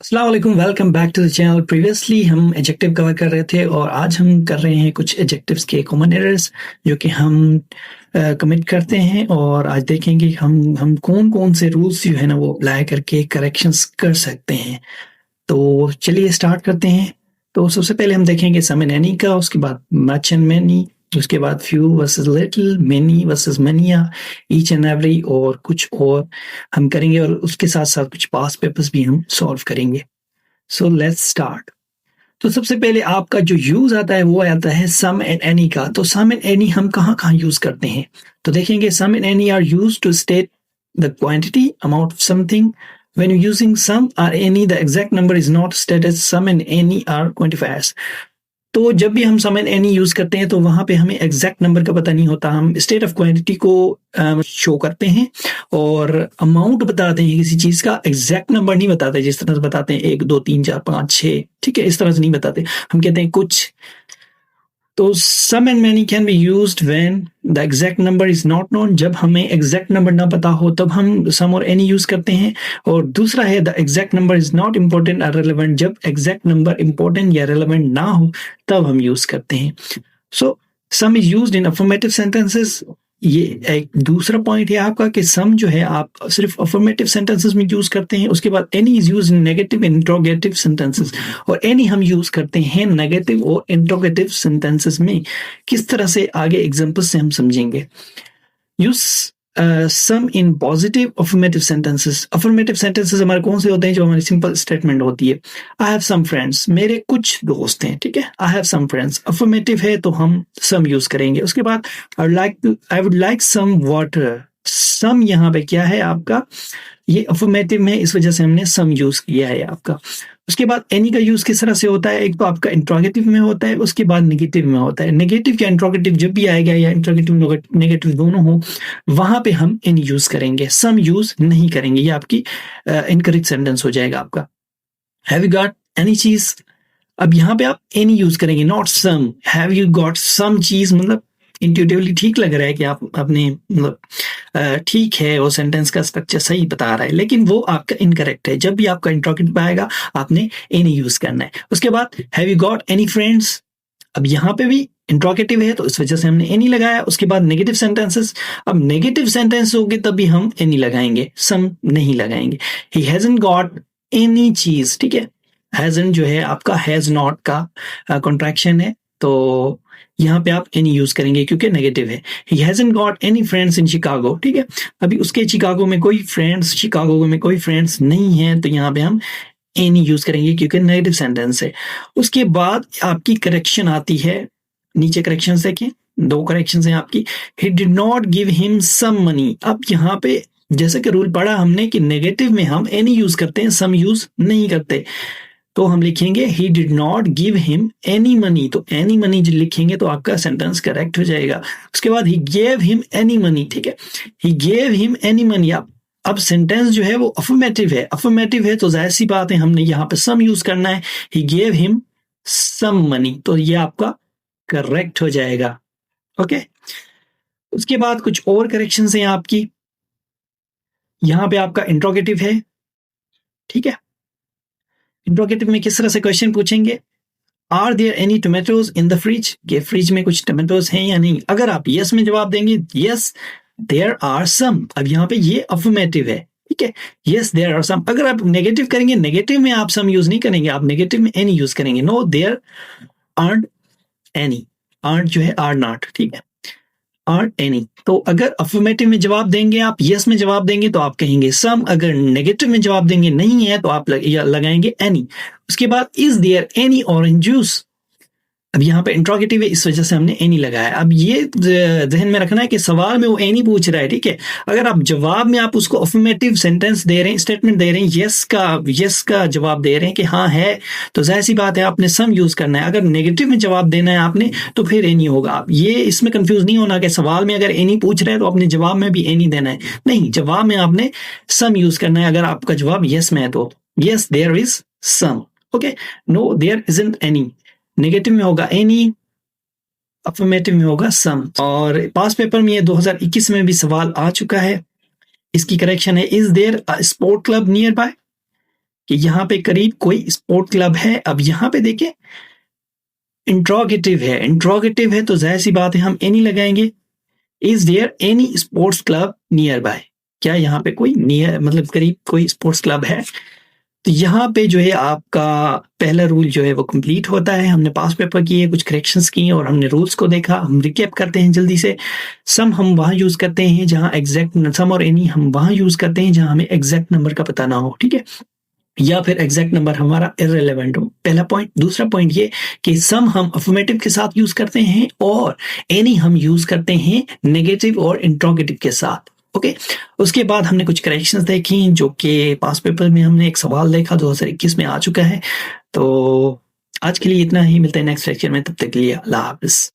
अस्सलाम वालेकुम, welcome back to the channel. Previously हम एडजेक्टिव कवर कर रहे थे और आज हम कर रहे हैं कुछ एडजेक्टिव्स के कॉमन एरर्स जो कि हम कमिट करते हैं। और आज देखेंगे हम कौन-कौन से रूल्स जो है ना वो अप्लाई करके करेक्शंस कर सकते हैं। तो चलिए स्टार्ट करते हैं। तो सबसे पहले हम देखेंगे सम एंड एनी का, उसके बाद मच एंड मैनी, उसके बाद few versus little, many versus many a, each and every और कुछ और हम करेंगे और उसके साथ-साथ कुछ पास्ट पेपर्स भी हम सॉल्व करेंगे। So let's start. तो सबसे पहले आपका जो यूज आता है वो आता है सम एंड एनी का। तो सम एंड एनी हम कहाँ-कहाँ यूज करते हैं? तो देखेंगे some and any are used to state the quantity amount of something. When using sum or any, the exact number is not stated. Sum and any are quantifiers. तो जब भी हम सम एंड एनी यूज करते हैं तो वहां पे हमें एग्जैक्ट नंबर का पता नहीं होता। हम स्टेट ऑफ क्वांटिटी को शो करते हैं और अमाउंट बताते हैं किसी चीज का, एग्जैक्ट नंबर नहीं बताते। जिस तरह से बताते हैं 1 2 3 4 5 6, ठीक है, इस तरह से नहीं बताते। हम कहते हैं कुछ। तो some and many can be used when the exact number is not known. जब हमें एग्जैक्ट नंबर ना पता हो तब हम सम और एनी यूज करते हैं। और दूसरा है the exact number is not important और रेलेवेंट। जब एग्जैक्ट नंबर इम्पोर्टेंट या रेलेवेंट ना हो तब हम यूज करते हैं। So some is used in affirmative sentences. ये एक दूसरा पॉइंट है आपका कि सम जो है आप सिर्फ अफर्मेटिव सेंटेंसेस में यूज करते हैं। उसके बाद any is used in negative interrogative sentences और एनी हम यूज करते हैं नेगेटिव और इंट्रोगेटिव सेंटेंसेस में। किस तरह से आगे एग्जांपल से हम समझेंगे। Use some in positive affirmative sentences. Affirmative sentences हमारे कौन से होते हैं? जो हमारी सिंपल स्टेटमेंट होती है। आई हैव सम फ्रेंड्स, मेरे कुछ दोस्त हैं, ठीक है। I have some friends affirmative है तो हम सम यूज करेंगे। उसके बाद I would like some water. Some यहाँ पे क्या है आपका? ये अफर्मेटिव में, इस वजह से हमने सम यूज किया है आपका। उसके बाद एनी का यूज किस तरह से होता है? एक तो आपका इंट्रोगेटिव में होता है, उसके बाद नेगेटिव में होता है। नेगेटिव या इंट्रोगेटिव जब भी आएगा या इंट्रोगेटिव नेगेटिव दोनों हो वहां पे हम एनी यूज करेंगे, सम यूज नहीं करेंगे। ये आपकी इनकरेक्ट सेंटेंस हो जाएगा आपका। हैव यू गॉट एनी चीज? अब यहाँ पे आप एनी यूज करेंगे, not some. Have you got some cheese मतलब इंट्यूटिवली ठीक लग रहा है कि आप अपने मतलब ठीक है, वो सेंटेंस का स्ट्रक्चर सही बता रहा है, लेकिन वो आपका इनकरेक्ट है। जब भी आपका इंट्रोगेटिव आएगा आपने एनी यूज करना है। उसके बाद have you got any friends. अब यहाँ पे भी इंट्रोगेटिव है तो इस वजह से हमने एनी लगाया। उसके बाद नेगेटिव सेंटेंसेस। अब नेगेटिव सेंटेंस होंगे तब भी हम एनी लगाएंगे, सम नहीं लगाएंगे। ही हैजंट गॉट एनी चीज, ठीक है। हैजंट जो है आपका हैज नॉट का कॉन्ट्रैक्शन है तो यहाँ पे आप एनी यूज करेंगे क्योंकि नेगेटिव है। He hasn't got any friends in Chicago, ठीक है। अभी उसके शिकागो में कोई फ्रेंड्स, शिकागो में कोई फ्रेंड्स नहीं है तो यहाँ पे हम एनी यूज करेंगे क्योंकि नेगेटिव सेंटेंस है। उसके बाद आपकी करेक्शन आती है। नीचे करेक्शन देखिए, 2 करेक्शन है आपकी। He did not give him some money. अब यहाँ पे जैसे कि रूल पढ़ा हमने कि नेगेटिव में हम एनी यूज करते हैं, सम यूज नहीं करते। तो हम लिखेंगे ही did not give him any money. तो एनी मनी जो लिखेंगे तो आपका सेंटेंस करेक्ट हो जाएगा। उसके बाद ही गेव हिम एनी मनी, ठीक है। He gave him any money. अब सेंटेंस जो है वो अफर्मेटिव है। अफर्मेटिव है तो जाहिर सी बात है हमने यहाँ पे सम यूज करना है। He gave him some money, तो ये आपका करेक्ट हो जाएगा। ओके। उसके बाद कुछ और करेक्शंस हैं आपकी। यहाँ पे आपका इंट्रोगेटिव है, ठीक है। इंट्रोगेटिव में किस तरह से क्वेश्चन पूछेंगे? Are there any tomatoes in the fridge? के फ्रिज में कुछ टोमेटोज हैं या नहीं? अगर आप यस में जवाब देंगे, यस देयर आर सम। अब यहाँ पे ये अफर्मेटिव है, ठीक है। Yes there are some. अगर आप नेगेटिव करेंगे, नेगेटिव में आप सम यूज नहीं करेंगे, आप नेगेटिव में एनी यूज करेंगे। No there aren't any. Aren't जो है आर नॉट, ठीक है, आर एनी। तो अगर अफर्मेटिव में जवाब देंगे आप, यस में जवाब देंगे तो आप कहेंगे सम। अगर नेगेटिव में जवाब देंगे नहीं है तो आप लगाएंगे एनी। उसके बाद is there any orange juice? अब यहाँ पे इंट्रोगेटिव है इस वजह से हमने एनी लगाया। अब ये ध्यान में रखना है कि सवाल में वो एनी पूछ रहा है, ठीक है। अगर आप जवाब में आप उसको अफर्मेटिव सेंटेंस दे रहे हैं, स्टेटमेंट दे रहे हैं, यस का जवाब दे रहे हैं कि हाँ है, तो जाहिर सी बात है आपने सम यूज करना है। अगर नेगेटिव में जवाब देना है आपने तो फिर एनी होगा। आप ये इसमें कंफ्यूज नहीं होना कि सवाल में अगर एनी पूछ रहे हैं तो अपने जवाब में भी एनी देना है, नहीं। जवाब में आपने सम यूज करना है। अगर आपका जवाब यस में है तो yes there is some, okay. No there isn't any. Negative में होगा एनी, अफर्मेटिव में होगा सम। और पास्ट पेपर में ये 2021 में भी सवाल आ चुका है। इसकी करेक्शन है is there a sport club nearby? कि यहाँ पे करीब कोई स्पोर्ट क्लब है। अब यहाँ पे देखिए इंट्रोगेटिव है तो जाहिर सी बात है हम एनी लगाएंगे। Is there any sports club nearby, क्या यहाँ पे कोई नियर मतलब करीब कोई स्पोर्ट्स क्लब है। तो यहाँ पे जो है आपका पहला रूल जो है वो कंप्लीट होता है। हमने पास पेपर किए, कुछ करेक्शंस किए और हमने रूल्स को देखा। हम रिकैप करते हैं जल्दी से। सम हम वहाँ यूज करते हैं जहाँ एग्जैक्ट, सम और एनी हम वहाँ यूज करते हैं जहाँ हमें एग्जैक्ट नंबर का पता ना हो, ठीक है, या फिर एग्जैक्ट नंबर हमारा इररिलेवेंट हो। पहला पॉइंट। दूसरा पॉइंट ये कि सम हम अफर्मेटिव के साथ यूज करते हैं और एनी हम यूज करते हैं नेगेटिव और इंट्रोगेटिव के साथ। ओके, उसके बाद हमने कुछ करेक्शंस देखी जो कि पास पेपर में हमने एक सवाल देखा 2021 में आ चुका है। तो आज के लिए इतना ही, मिलते हैं नेक्स्ट लेक्चर में, तब तक के लिए अल्लाह हाफिज।